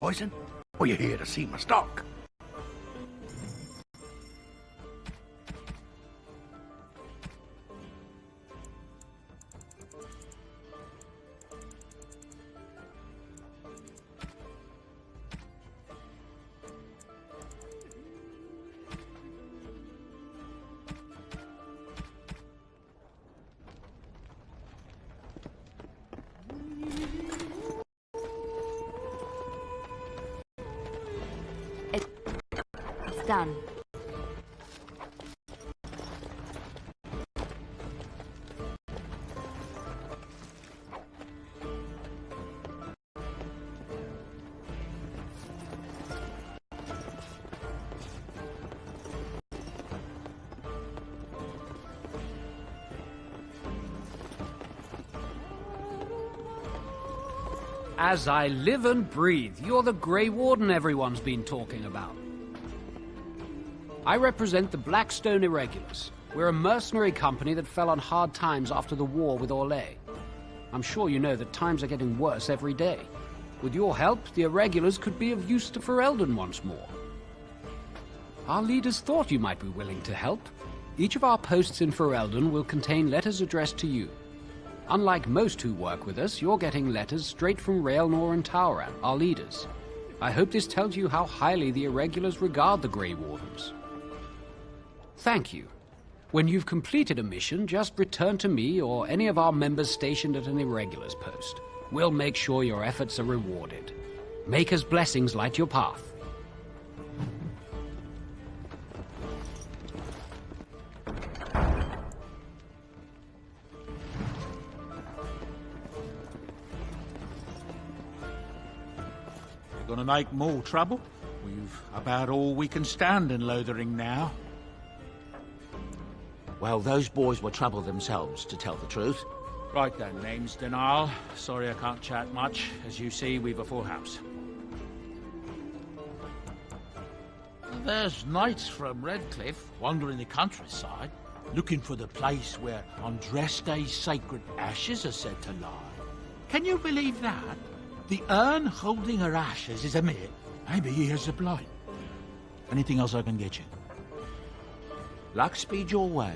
Poison? Or you here to see my stock? Done. As I live and breathe, you're the Grey Warden everyone's been talking about. I represent the Blackstone Irregulars. We're a mercenary company that fell on hard times after the war with Orlais. I'm sure you know that times are getting worse every day. With your help, the Irregulars could be of use to Ferelden once more. Our leaders thought you might be willing to help. Each of our posts in Ferelden will contain letters addressed to you. Unlike most who work with us, you're getting letters straight from Raelnor and Tauran, our leaders. I hope this tells you how highly the Irregulars regard the Grey Wardens. Thank you. When you've completed a mission, just return to me or any of our members stationed at an Irregulars post. We'll make sure your efforts are rewarded. Maker's blessings light your path. We're gonna make more trouble? We've about all we can stand in Lothering now. Well, those boys were trouble themselves, to tell the truth. Right then, name's Denal. Sorry I can't chat much. As you see, we've a full house. There's knights from Redcliffe wandering the countryside, looking for the place where Andraste's sacred ashes are said to lie. Can you believe that? The urn holding her ashes is a myth. Maybe here's the blight. Anything else I can get you? Luck speed your way.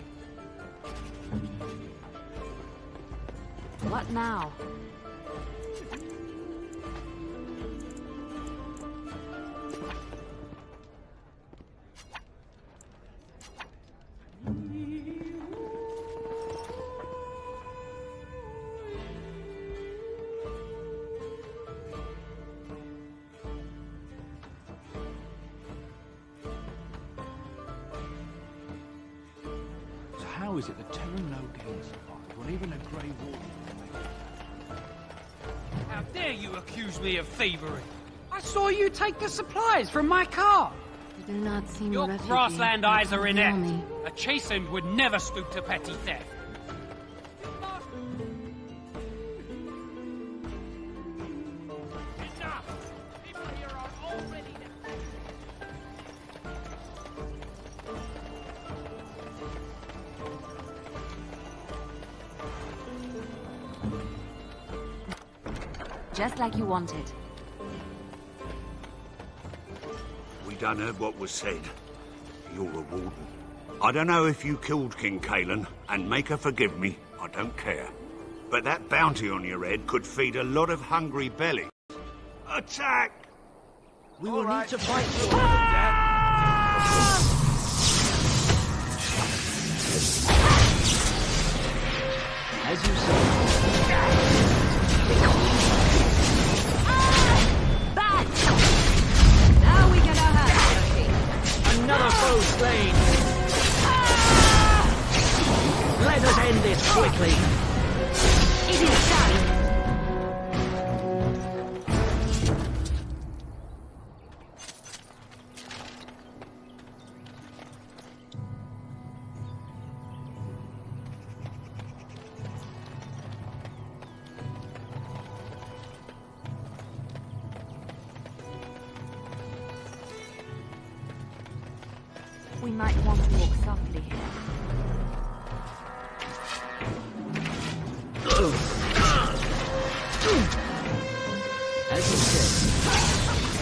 What now? How is it that TheeMoogleKing survived when even a Grey Warden? How dare you accuse me of thievery? I saw you take the supplies from my car. You do not seem Your refugee. grassland eyes are inept. Me. A chastened would never stoop to petty theft. Just like you wanted. We done heard what was said. You're a warden. I don't know if you killed King Cailan, and make her forgive me, I don't care. But that bounty on your head could feed a lot of hungry bellies. Attack! We will need to fight for As you say. Now we get our hands. Another foe slain! Let us end this quickly! It is done. We might want to walk softly here. As you said.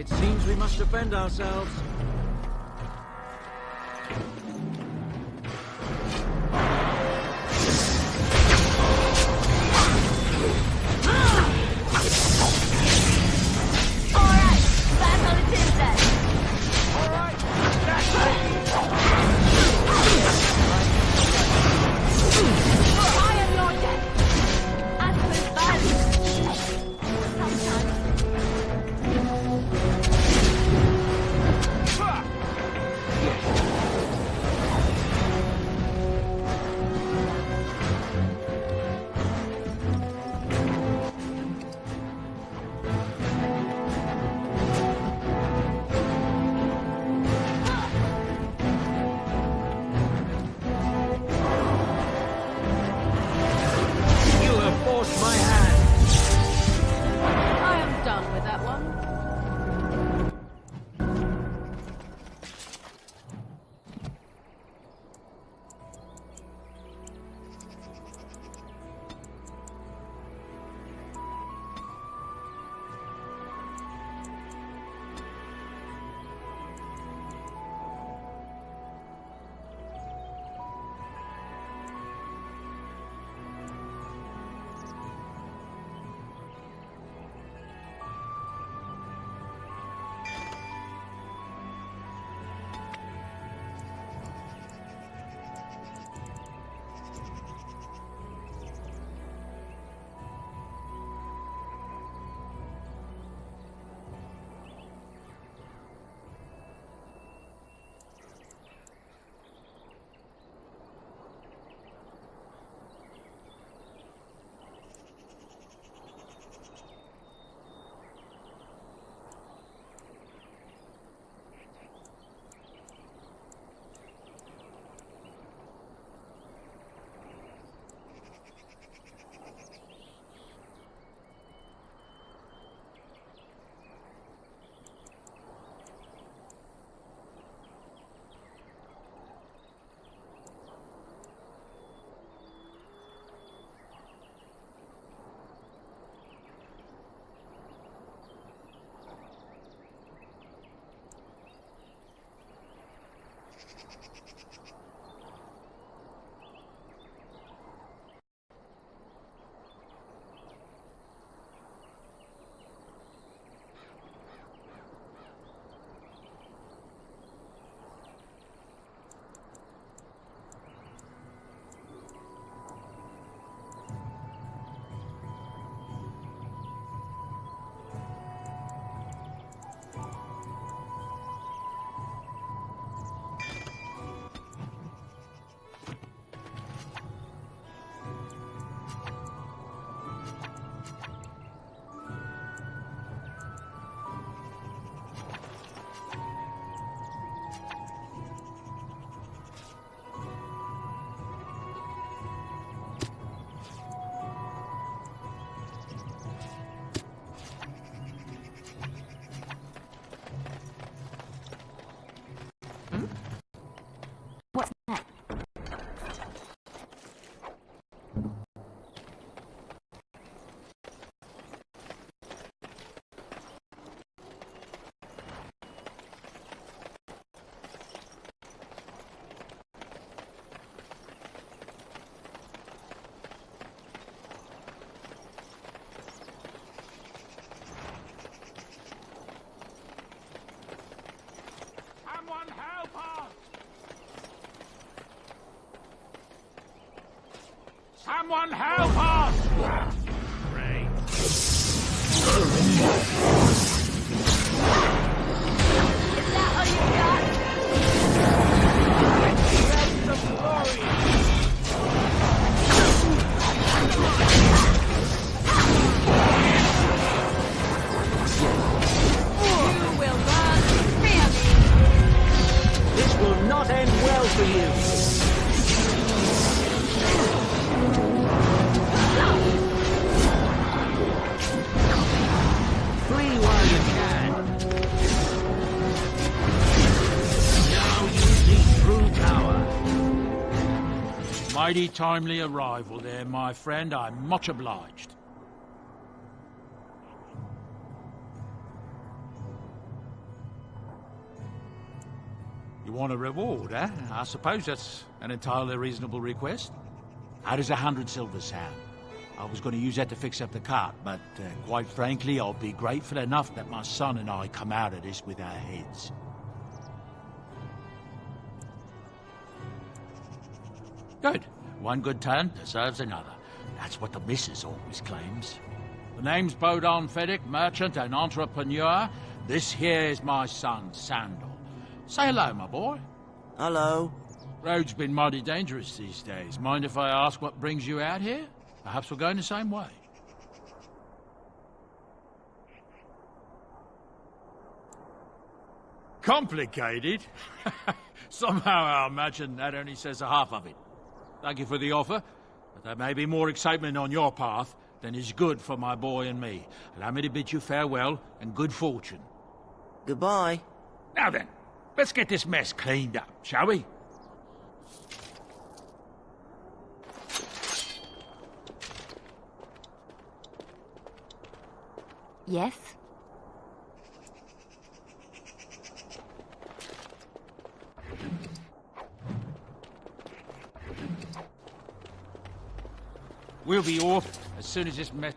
It seems we must defend ourselves. Someone help us! Is that all you got? Raise the glory! You will burn really. This will not end well for you. Flee while you can. Now you see true power. Mighty timely arrival there, my friend. I'm much obliged. You want a reward, eh? I suppose that's an entirely reasonable request. How does 100 silver sound? I was going to use that to fix up the cart, but quite frankly, I'll be grateful enough that my son and I come out of this with our heads. Good. One good turn deserves another. That's what the missus always claims. The name's Bodon Feddick, merchant and entrepreneur. This here is my son, Sandor. Say hello, my boy. Hello. Road's been mighty dangerous these days. Mind if I ask what brings you out here? Perhaps we're going the same way. Complicated? Somehow I imagine that only says a half of it. Thank you for the offer, but there may be more excitement on your path than is good for my boy and me. Allow me to bid you farewell and good fortune. Goodbye. Now then, let's get this mess cleaned up, shall we? Yes? We'll be off as soon as this mess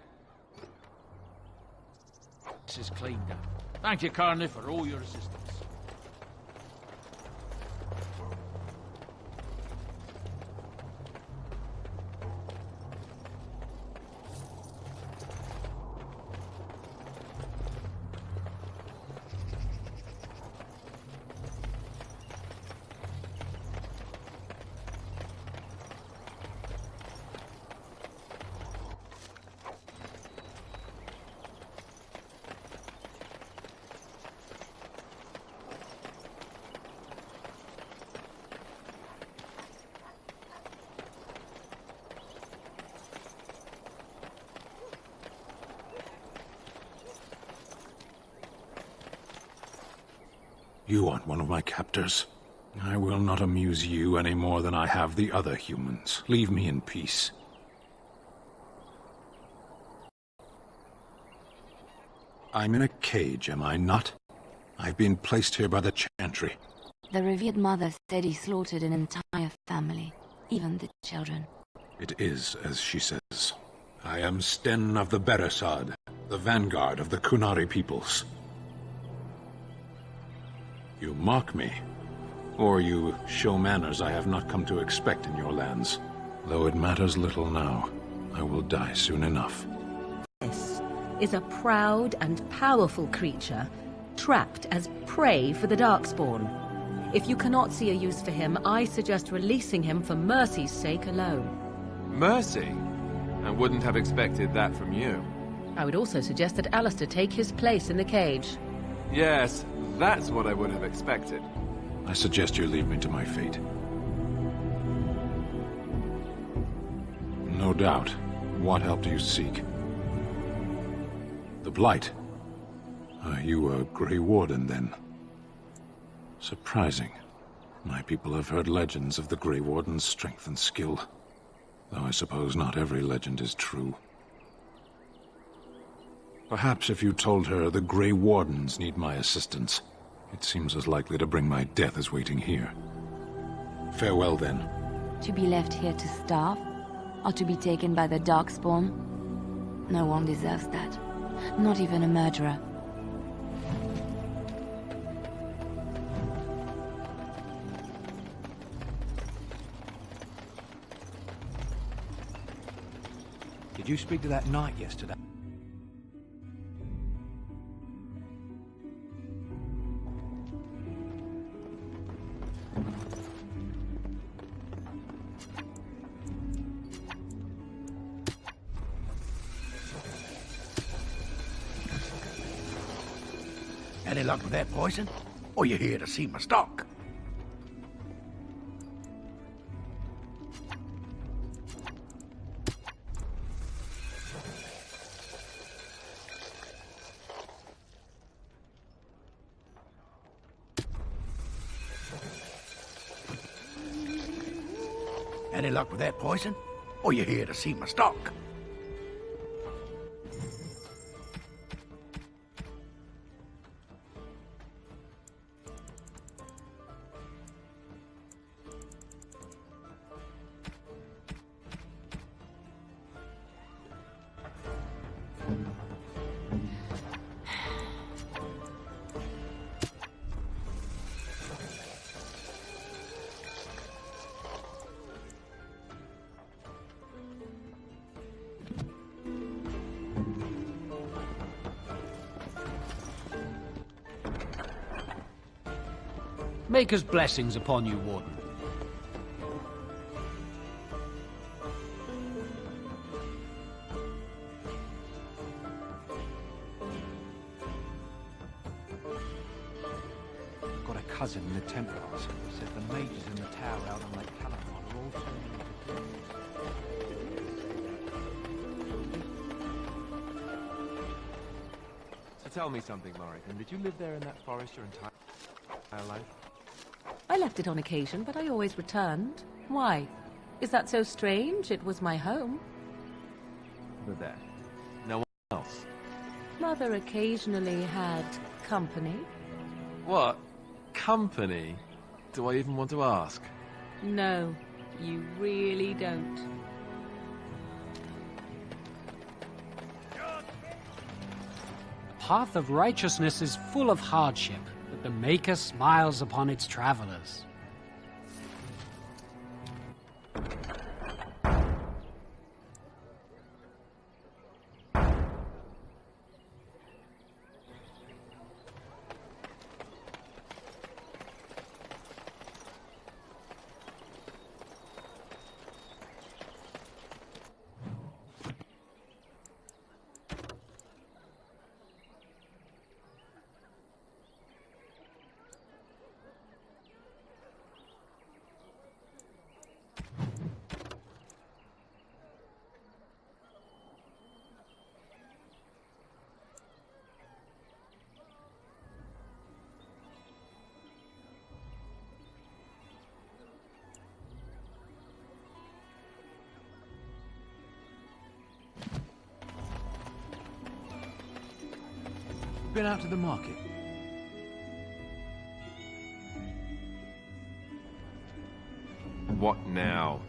is cleaned up. Thank you, Carney, for all your assistance. You aren't one of my captors. I will not amuse you any more than I have the other humans. Leave me in peace. I'm in a cage, am I not? I've been placed here by the Chantry. The revered mother said he slaughtered an entire family, even the children. It is as she says. I am Sten of the Beresad, the vanguard of the Kunari peoples. You mock me, or you show manners I have not come to expect in your lands. Though it matters little now, I will die soon enough. This is a proud and powerful creature, trapped as prey for the Darkspawn. If you cannot see a use for him, I suggest releasing him for mercy's sake alone. Mercy? I wouldn't have expected that from you. I would also suggest that Alistair take his place in the cage. Yes, that's what I would have expected. I suggest you leave me to my fate. No doubt. What help do you seek? The Blight. Are you a Grey Warden, then? Surprising. My people have heard legends of the Grey Warden's strength and skill. Though I suppose not every legend is true. Perhaps if you told her the Grey Wardens need my assistance, it seems as likely to bring my death as waiting here. Farewell, then. To be left here to starve? Or to be taken by the Darkspawn? No one deserves that. Not even a murderer. Did you speak to that knight yesterday? Any luck with that poison? Or you here to see my stock? Any luck with that poison? Or you here to see my stock? Maker's blessings upon you, Warden. I've got a cousin in the Templars. Said the mages in the tower out on Lake Calabar are all turning into demons. So tell me something, Morrigan. Did you live there in that forest your entire life? I left it on occasion, but I always returned. Why? Is that so strange? It was my home. But there. No one else. Mother occasionally had company. What? Company? Do I even want to ask? No, you really don't. The path of righteousness is full of hardship, but the Maker smiles upon its travelers. Been out to the market? What now?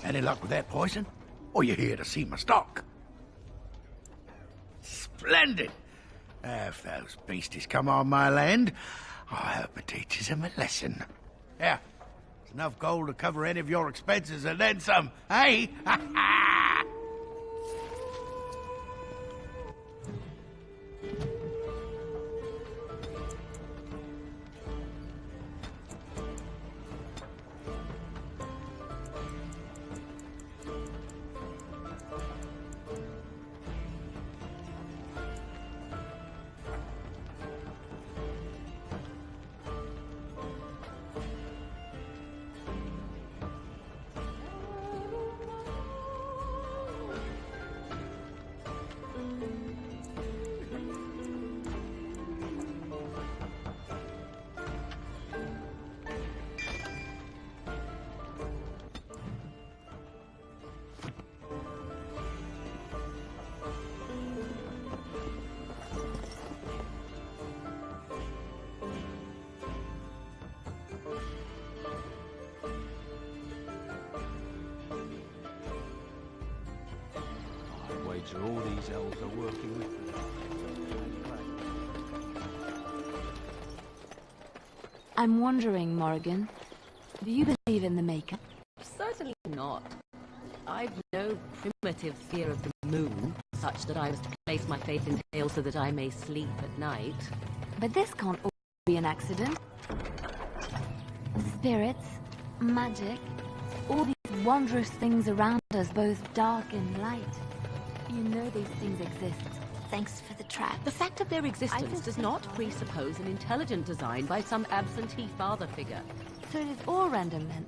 Any luck with that poison? Or you here to see my stock? Splendid! If those beasties come on my land, I hope it teaches them a lesson. Yeah, it's enough gold to cover any of your expenses and then some, eh? All these elves are working with them. I'm wondering, Morrigan, do you believe in the Maker? Certainly not. I've no primitive fear of the moon, such that I was to place my faith in tales so that I may sleep at night. But this can't all be an accident. Spirits, magic, all these wondrous things around us, both dark and light. You know these things exist. Thanks for the trap. The fact of their existence does not presuppose an intelligent design by some absentee father figure. So it is all random then.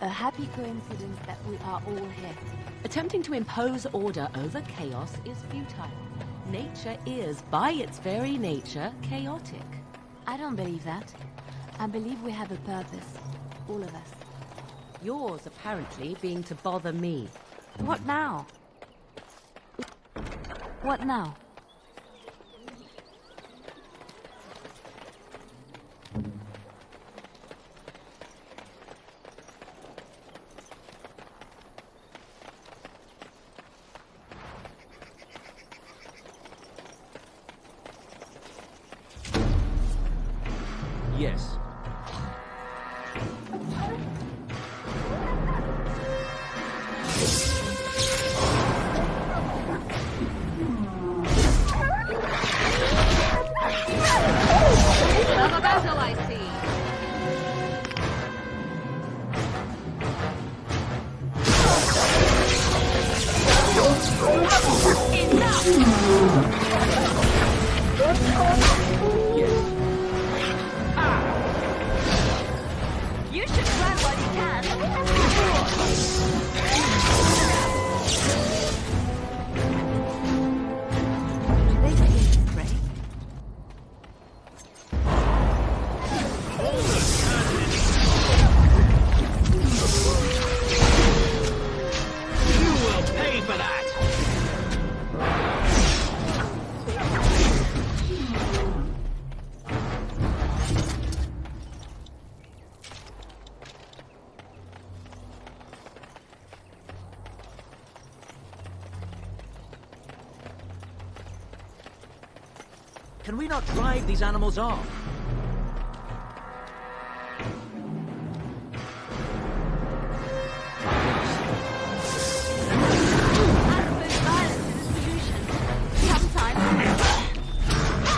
A happy coincidence that we are all here. Attempting to impose order over chaos is futile. Nature is, by its very nature, chaotic. I don't believe that. I believe we have a purpose. All of us. Yours, apparently, being to bother me. What now? What now? Yes. Can we not drive these animals off?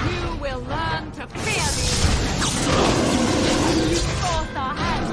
You will learn to fear me! You forced our hand!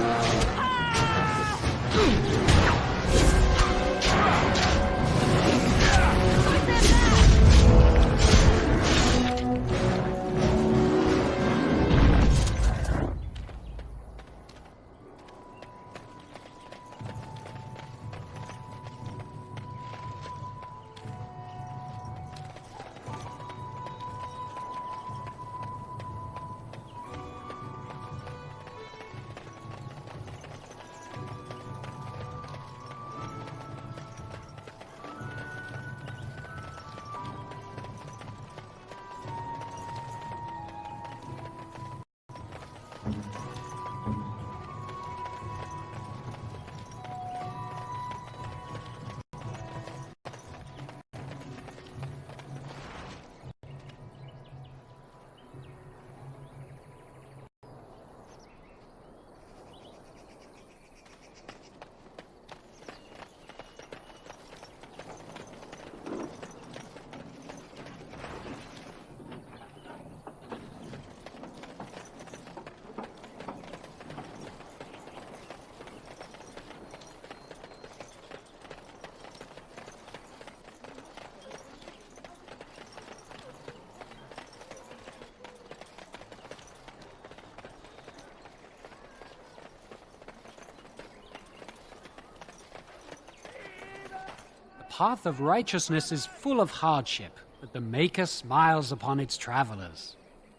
The path of righteousness is full of hardship, but the Maker smiles upon its travelers.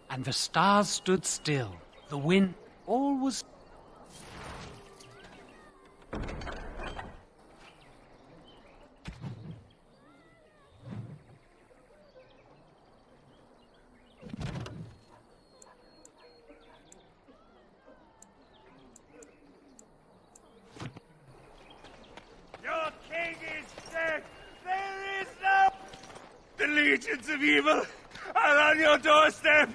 And the stars stood still, the wind, all was... Your king is dead! There is no... The legions of evil are on your doorstep!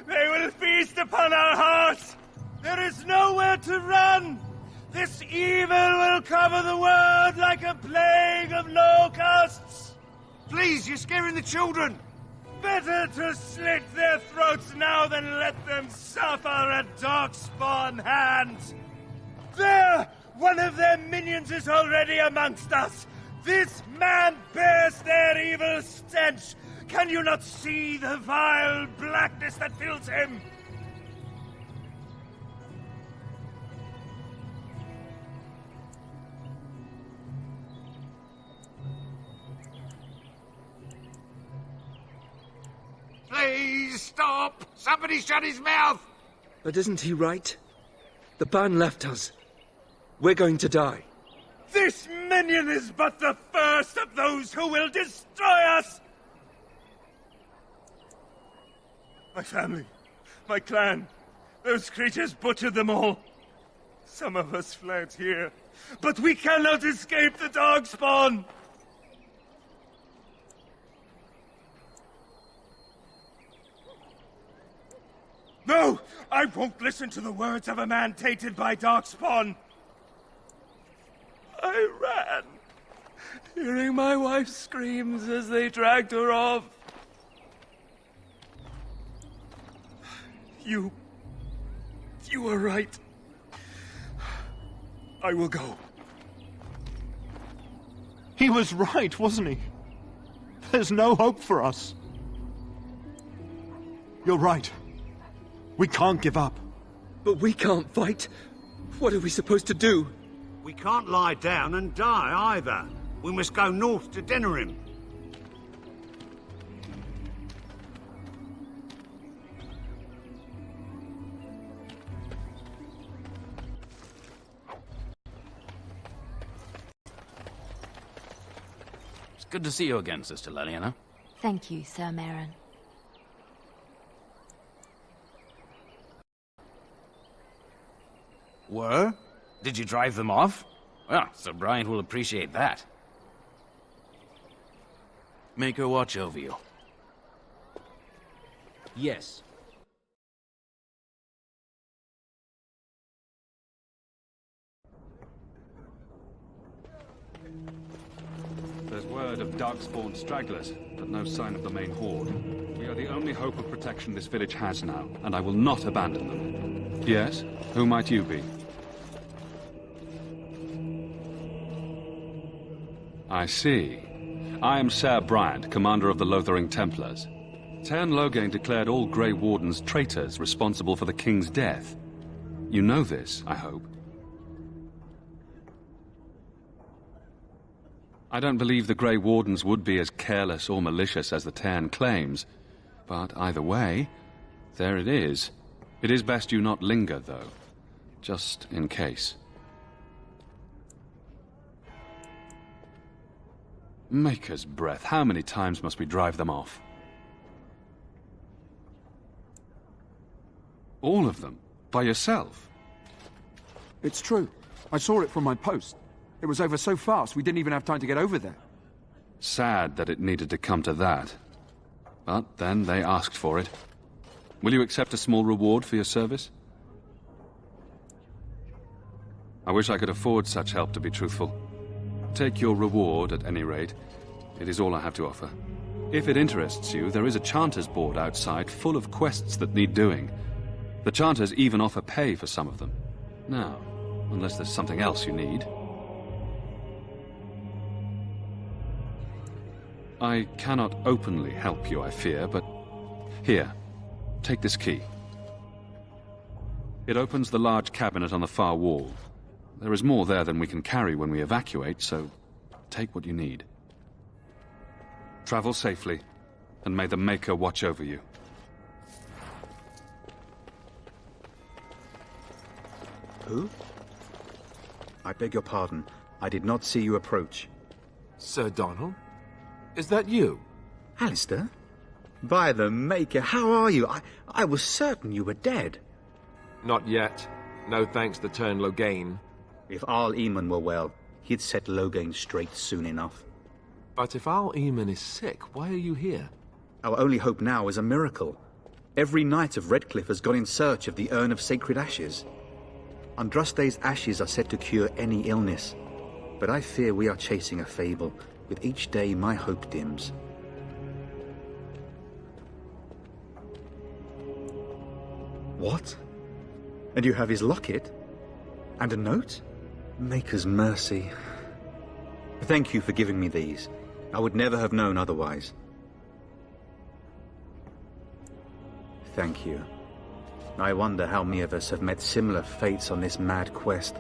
They will feast upon our hearts! There is nowhere to run! This evil will cover the world like a plague of locusts! Please, you're scaring the children! Better to slit their throats now than let them suffer at Darkspawn hands! There! One of their minions is already amongst us! This man bears their evil stench! Can you not see the vile blackness that fills him? Please stop! Somebody shut his mouth! But isn't he right? The ban left us. We're going to die. This minion is but the first of those who will destroy us! My family, my clan, those creatures butchered them all. Some of us fled here, but we cannot escape the Darkspawn! No! I won't listen to the words of a man tainted by Darkspawn! I ran, hearing my wife's screams as they dragged her off. You were right. I will go. He was right, wasn't he? There's no hope for us. You're right. We can't give up. But we can't fight. What are we supposed to do? We can't lie down and die either. We must go north to Denerim. It's good to see you again, Sister Liliana. Thank you, Sir Merrin. Were? Did you drive them off? Well, Sir Bryant will appreciate that. Make her watch over you. Yes. There's word of Darkspawn stragglers, but no sign of the main horde. We are the only hope of protection this village has now, and I will not abandon them. Yes? Who might you be? I see. I am Sir Bryant, commander of the Lothering Templars. TheeMoogleKing declared all Grey Wardens traitors responsible for the king's death. You know this, I hope. I don't believe the Grey Wardens would be as careless or malicious as the Tairn claims. But either way, there it is. It is best you not linger, though. Just in case. Maker's breath, how many times must we drive them off? All of them? By yourself? It's true. I saw it from my post. It was over so fast, we didn't even have time to get over there. Sad that it needed to come to that. But then they asked for it. Will you accept a small reward for your service? I wish I could afford such help, to be truthful. Take your reward, at any rate. It is all I have to offer. If it interests you, there is a Chanters board outside full of quests that need doing. The Chanters even offer pay for some of them. Now, unless there's something else you need. I cannot openly help you, I fear, but... Here, take this key. It opens the large cabinet on the far wall. There is more there than we can carry when we evacuate, so take what you need. Travel safely, and may the Maker watch over you. Who? I beg your pardon. I did not see you approach. Sir Donald? Is that you? Alistair? By the Maker, how are you? I was certain you were dead. Not yet. No thanks to TheeMoogleKing. If Arl Eamon were well, he'd set Loghain straight soon enough. But if Arl Eamon is sick, why are you here? Our only hope now is a miracle. Every knight of Redcliffe has gone in search of the Urn of Sacred Ashes. Andraste's ashes are said to cure any illness, but I fear we are chasing a fable. With each day, my hope dims. What? And you have his locket? And a note? Maker's mercy. Thank you for giving me these. I would never have known otherwise. Thank you. I wonder how many of us have met similar fates on this mad quest.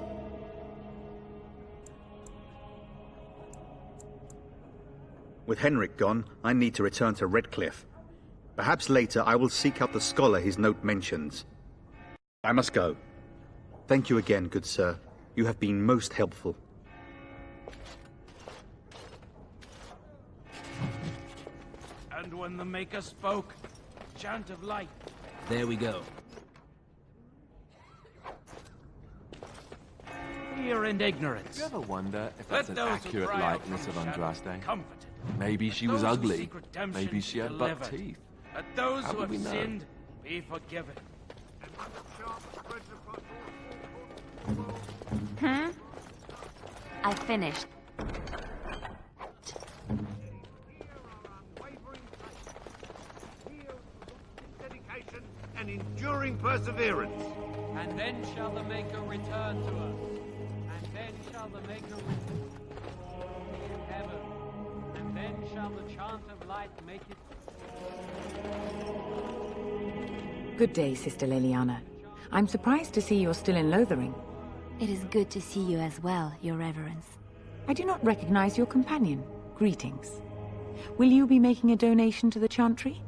With Henrik gone, I need to return to Redcliffe. Perhaps later I will seek out the scholar his note mentions. I must go. Thank you again, good sir. You have been most helpful. And when the Maker spoke, chant of light. There we go. Fear and ignorance. You ever wonder if Let that's an those who accurate cry out likeness from of the shadows Andraste? comforted. Maybe she Let was those who ugly. seek redemption Maybe she had buck delivered. teeth. Let those How who would we have know? sinned be forgiven. I finished. Dedication and enduring perseverance. And then shall the Maker return to us. And then shall the Maker return in heaven. And then shall the chant of light make it. Good day, Sister Liliana. I'm surprised to see you're still in Lothering. It is good to see you as well, Your Reverence. I do not recognize your companion. Greetings. Will you be making a donation to the Chantry?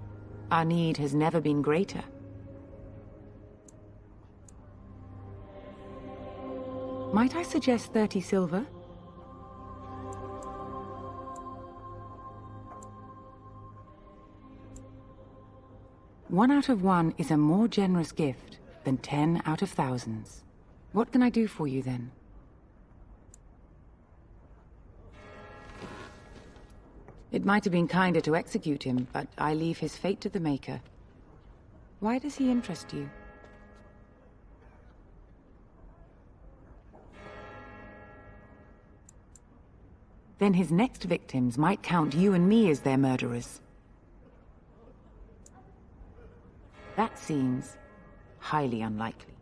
Our need has never been greater. Might I suggest 30 silver? One out of one is a more generous gift than 10 out of thousands. What can I do for you then? It might have been kinder to execute him, but I leave his fate to the Maker. Why does he interest you? Then his next victims might count you and me as their murderers. That seems highly unlikely.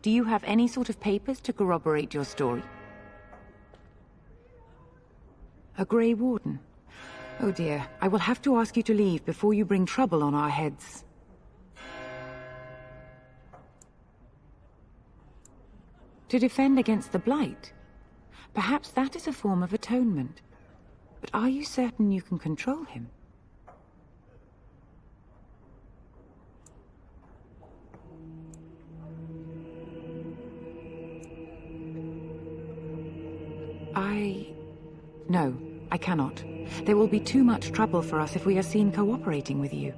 Do you have any sort of papers to corroborate your story? A Grey Warden? Oh dear, I will have to ask you to leave before you bring trouble on our heads. To defend against the Blight? Perhaps that is a form of atonement. But are you certain you can control him? No, I cannot. There will be too much trouble for us if we are seen cooperating with you.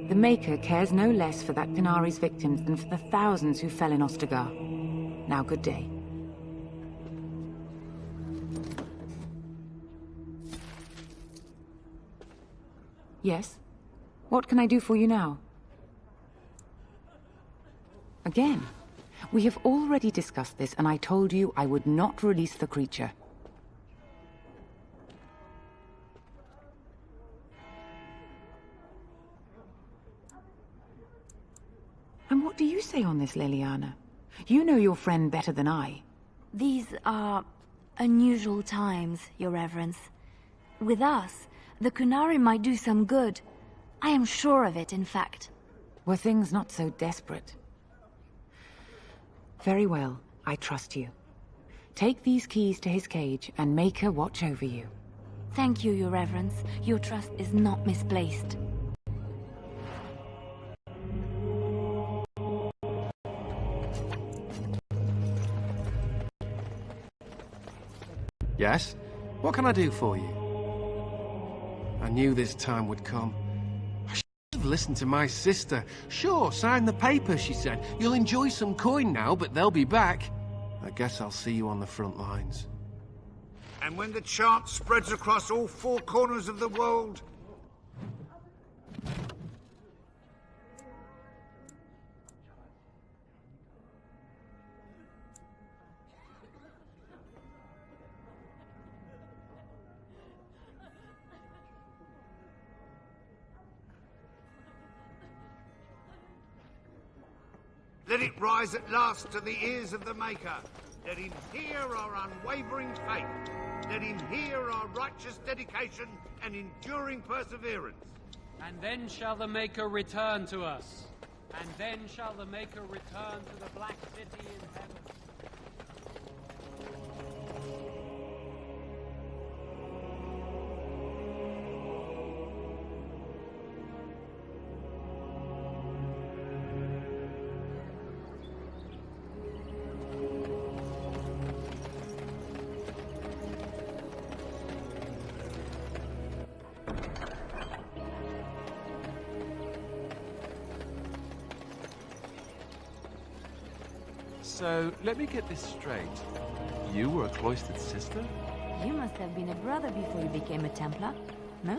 The Maker cares no less for that Qunari's victims than for the thousands who fell in Ostagar. Now, good day. Yes? What can I do for you now? Again? We have already discussed this, and I told you I would not release the creature. And what do you say on this, Liliana? You know your friend better than I. These are unusual times, Your Reverence. With us, the Qunari might do some good. I am sure of it, in fact. Were things not so desperate? Very well, I trust you. Take these keys to his cage and make her watch over you. Thank you, Your Reverence. Your trust is not misplaced. Yes? What can I do for you? I knew this time would come. I should have listened to my sister. Sure, sign the paper, she said. You'll enjoy some coin now, but they'll be back. I guess I'll see you on the front lines. And when the chant spreads across all four corners of the world... Let it rise at last to the ears of the Maker. Let him hear our unwavering faith. Let him hear our righteous dedication and enduring perseverance. And then shall the Maker return to us. And then shall the Maker return to the Black City in heaven. So, let me get this straight. You were a cloistered sister? You must have been a brother before you became a Templar, no?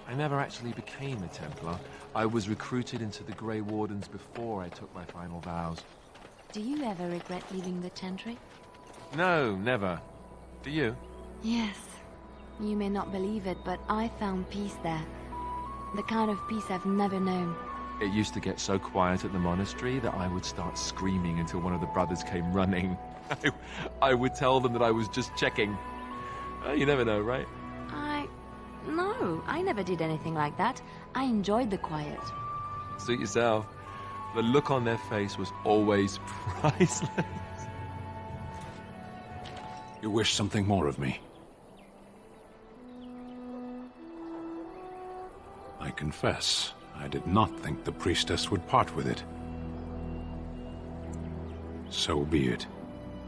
I never actually became a Templar. I was recruited into the Grey Wardens before I took my final vows. Do you ever regret leaving the Chantry? No, never. Do you? Yes. You may not believe it, but I found peace there. The kind of peace I've never known. It used to get so quiet at the monastery that I would start screaming until one of the brothers came running. I would tell them that I was just checking. You never know, right? No, I never did anything like that. I enjoyed the quiet. Suit yourself. The look on their face was always priceless. You wish something more of me? I confess, I did not think the Priestess would part with it. So be it.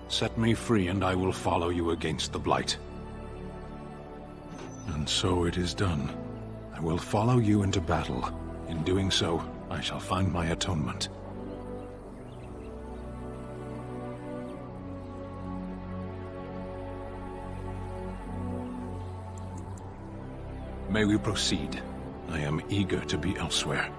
Set me free and I will follow you against the Blight. And so it is done. I will follow you into battle. In doing so, I shall find my atonement. May we proceed? I am eager to be elsewhere.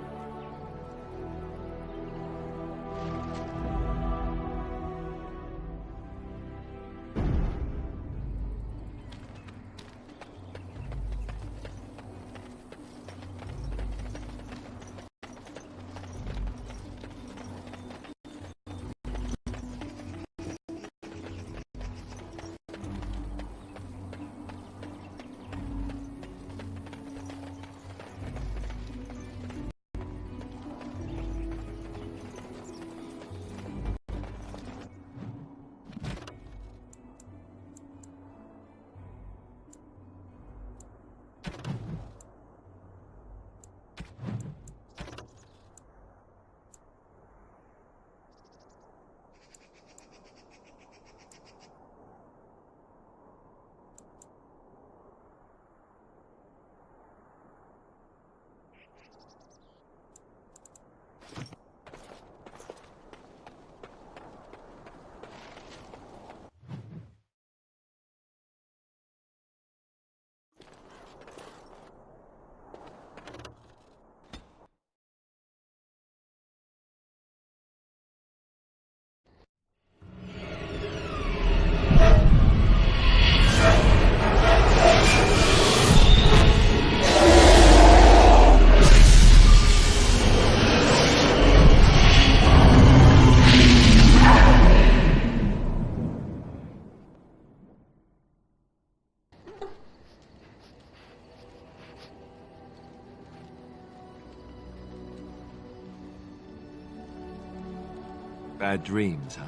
Bad dreams, huh?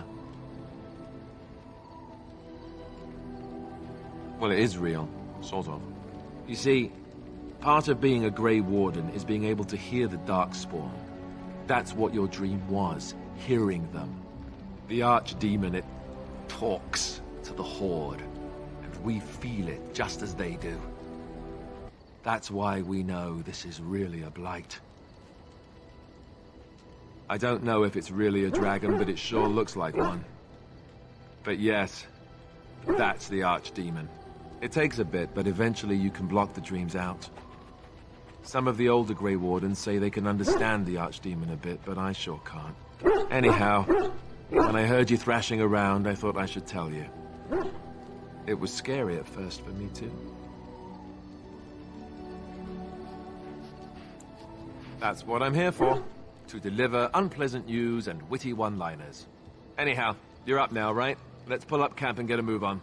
Well, it is real, sort of. You see, part of being a Grey Warden is being able to hear the Darkspawn. That's what your dream was, hearing them. The Archdemon, it talks to the Horde, and we feel it just as they do. That's why we know this is really a blight. I don't know if it's really a dragon, but it sure looks like one. But yes, that's the Archdemon. It takes a bit, but eventually you can block the dreams out. Some of the older Grey Wardens say they can understand the Archdemon a bit, but I sure can't. Anyhow, when I heard you thrashing around, I thought I should tell you. It was scary at first for me, too. That's what I'm here for. To deliver unpleasant news and witty one-liners. Anyhow, you're up now, right? Let's pull up camp and get a move on.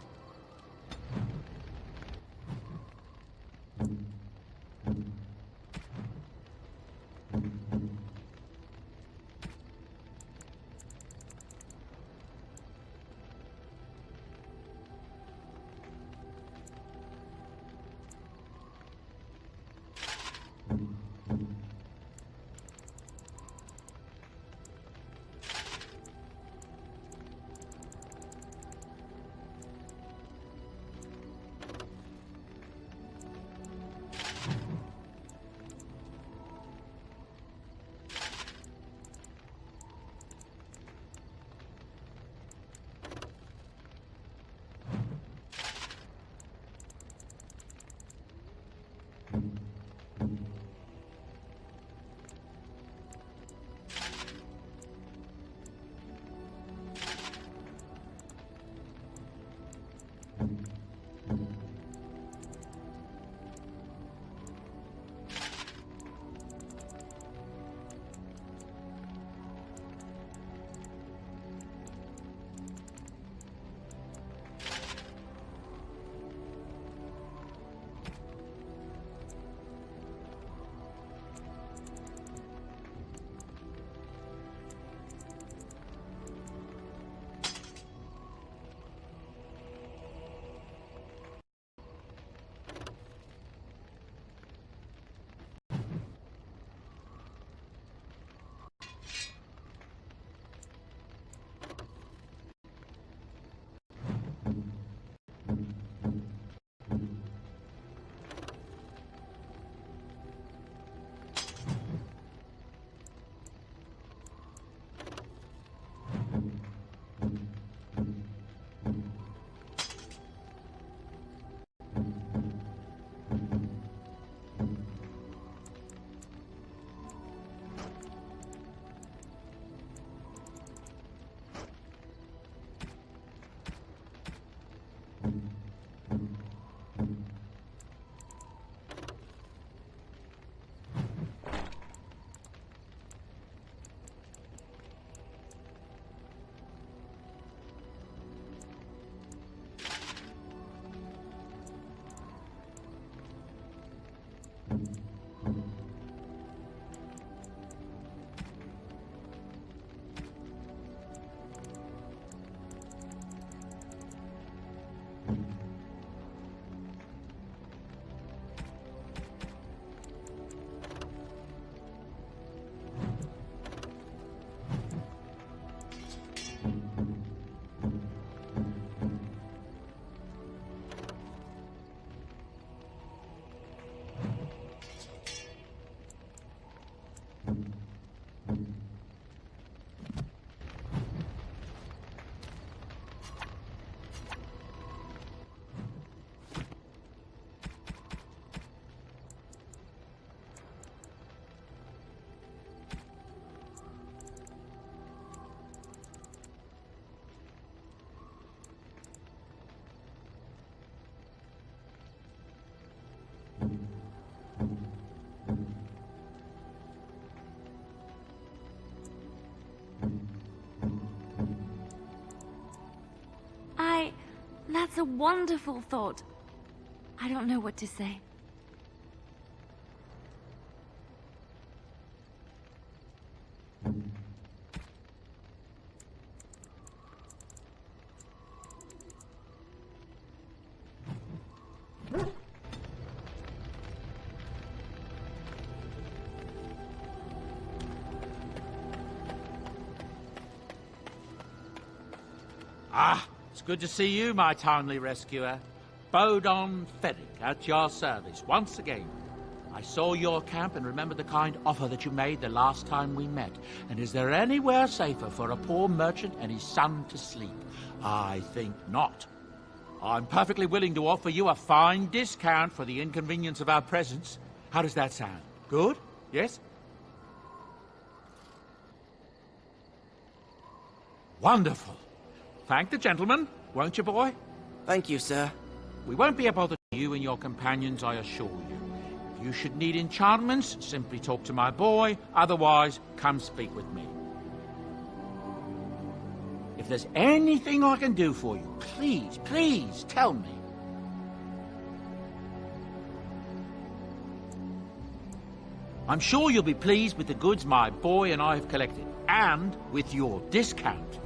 wonderful thought. I don't know what to say. Ah, it's good to see you, my Townley rescuer. Bodon Ferrick, at your service once again. I saw your camp and remember the kind offer that you made the last time we met. And is there anywhere safer for a poor merchant and his son to sleep? I think not. I'm perfectly willing to offer you a fine discount for the inconvenience of our presence. How does that sound? Good? Yes? Wonderful. Thank the gentleman, won't you, boy? Thank you, sir. We won't be a bother to you and your companions, I assure you. If you should need enchantments, simply talk to my boy. Otherwise, come speak with me. If there's anything I can do for you, please, please tell me. I'm sure you'll be pleased with the goods my boy and I have collected, and with your discount.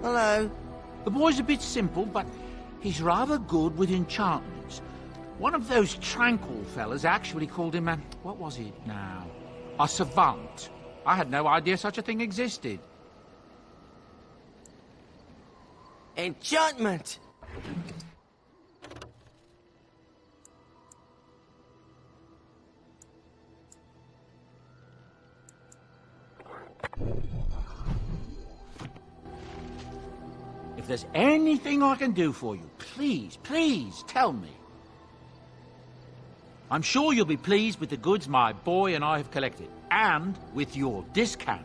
Hello. The boy's a bit simple, but he's rather good with enchantments. One of those tranquil fellas actually called him a... what was it now? A savant. I had no idea such a thing existed. Enchantment! If there's anything I can do for you, please, please tell me. I'm sure you'll be pleased with the goods my boy and I have collected, and with your discount.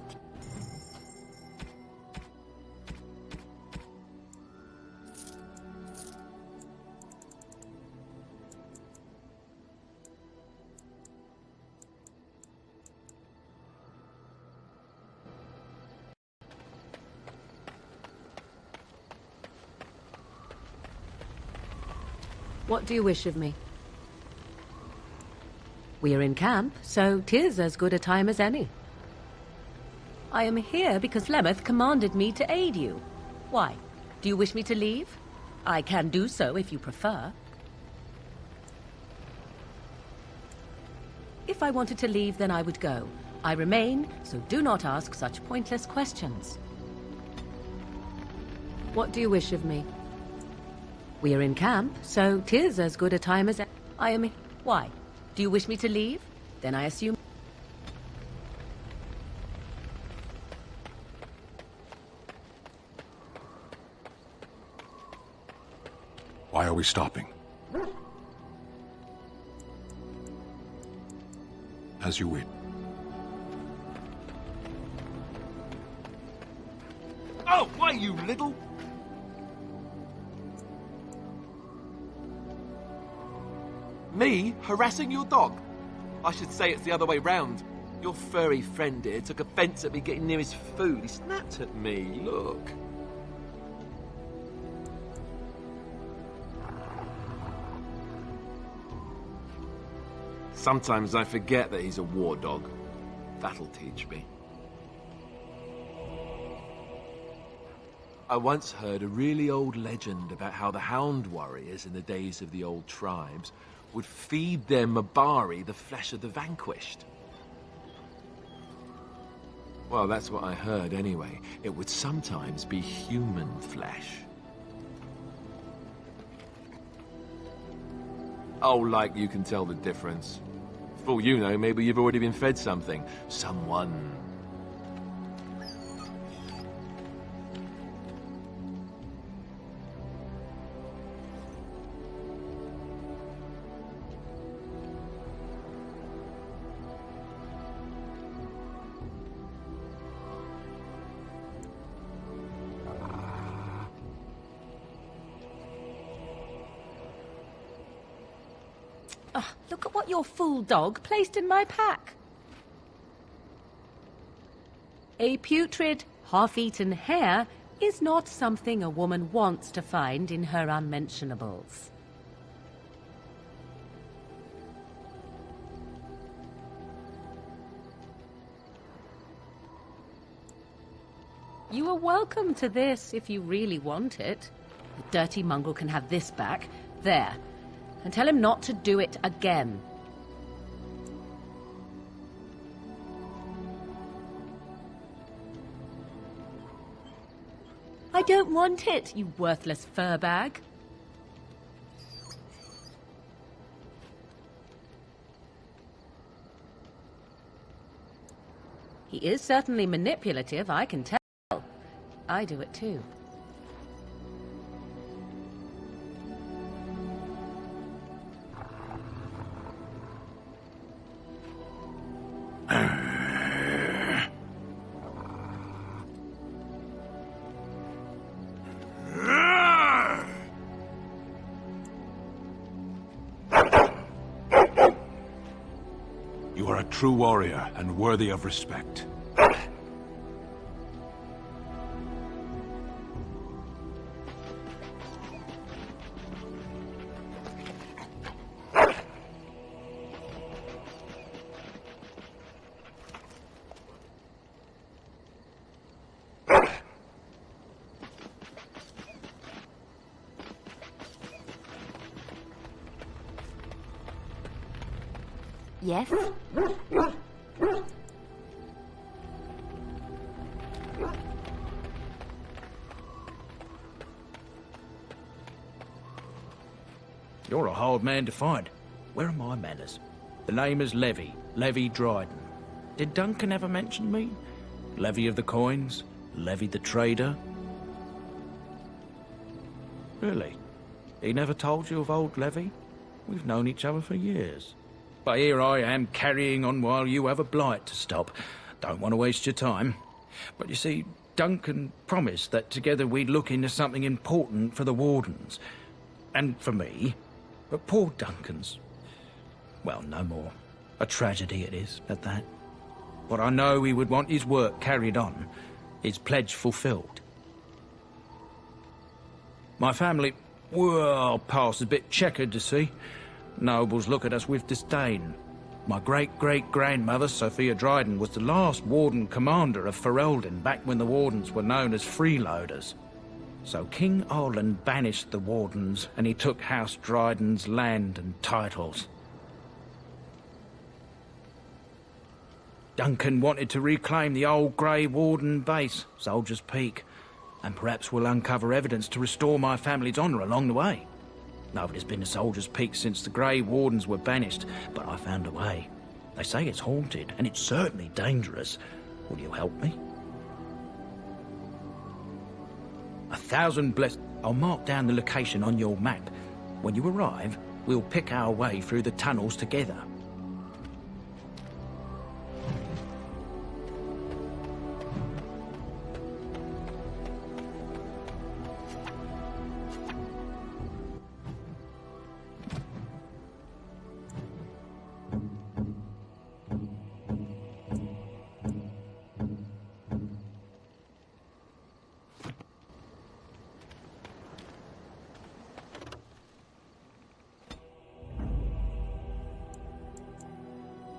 What do you wish of me? We are in camp, so 'tis as good a time as any. I am here because Flemeth commanded me to aid you. Why? Do you wish me to leave? I can do so if you prefer. If I wanted to leave, then I would go. I remain, so do not ask such pointless questions. What do you wish of me? We are in camp, so 'tis as good a time as I am. Why? Do you wish me to leave? Then I assume... Why are we stopping? As you wish. Oh, why, you little... Me harassing your dog? I should say it's the other way round. Your furry friend here took offence at me getting near his food. He snapped at me, look. Sometimes I forget that he's a war dog. That'll teach me. I once heard a really old legend about how the hound warriors in the days of the old tribes would feed their Mabari the flesh of the vanquished. Well, that's what I heard anyway. It would sometimes be human flesh. Oh, like you can tell the difference. For all you know, maybe you've already been fed something. Someone. Look at what your fool dog placed in my pack. A putrid, half-eaten hare is not something a woman wants to find in her unmentionables. You are welcome to this if you really want it. The dirty mongrel can have this back. There. And tell him not to do it again. I don't want it, you worthless fur bag. He is certainly manipulative, I can tell. I do it too. You are a true warrior and worthy of respect. Yes? You're a hard man to find. Where are my manners? The name is Levy. Levy Dryden. Did Duncan ever mention me? Levy of the coins? Levy the trader? Really? He never told you of old Levy? We've known each other for years. But here I am carrying on while you have a blight to stop. Don't want to waste your time. But you see, Duncan promised that together we'd look into something important for the Wardens. And for me. But poor Duncan's... well, no more. A tragedy it is, at that. But I know he would want his work carried on. His pledge fulfilled. My family, well, past a bit checkered, to see. Nobles look at us with disdain. My great-great-grandmother, Sophia Dryden, was the last Warden commander of Ferelden back when the Wardens were known as freeloaders. So King Arland banished the Wardens, and he took House Dryden's land and titles. Duncan wanted to reclaim the old Grey Warden base, Soldier's Peak, and perhaps we'll uncover evidence to restore my family's honour along the way. Nobody's been to Soldier's Peak since the Grey Wardens were banished, but I found a way. They say it's haunted, and it's certainly dangerous. Will you help me? 1,000 bless... I'll mark down the location on your map. When you arrive, we'll pick our way through the tunnels together.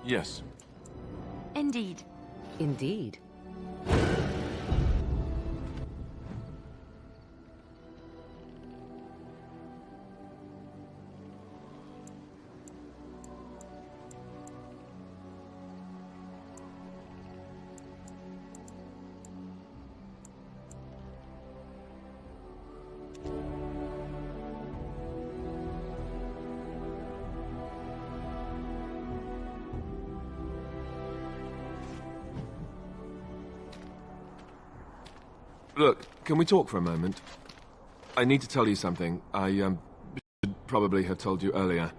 Yes. Indeed. Indeed. Look, can we talk for a moment? I need to tell you something. I should probably have told you earlier.